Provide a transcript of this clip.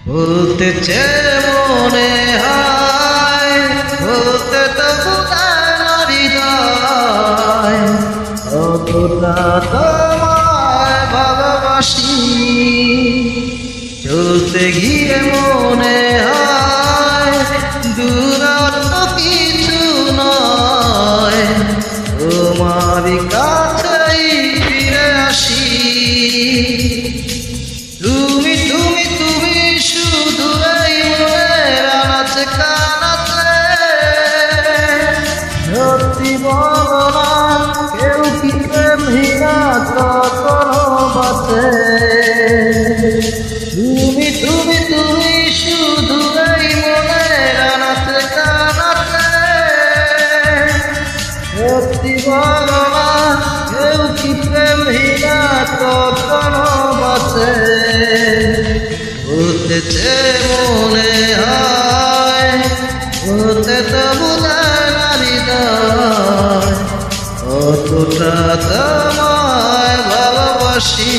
বলতেছে মনে হয় বলতে তো বোঝায় না হৃদয়, কতটা তোমায় ভালোবাসি। চলতে গিয়ে মনে হয় দূরত্ব কিছু নয়, তোমারই কাছেই ফিরে আসি। তুমি তুমি তুমি শুধু এই মনের আনাচে কানাচে, সত্যি বলো না কেউ কি প্রেমহীনা কখনো বাঁচে। তুমি তুমি তুমি শুধু এই মনের আনাচে কানাচে, সত্যি বলো না কেউ কি প্রেমহীনা কখনো বাঁচে। বলতেছে মনে হয় বলতে তো বোঝায় না হৃদয়, কতটা তোমায় ভালোবাসি।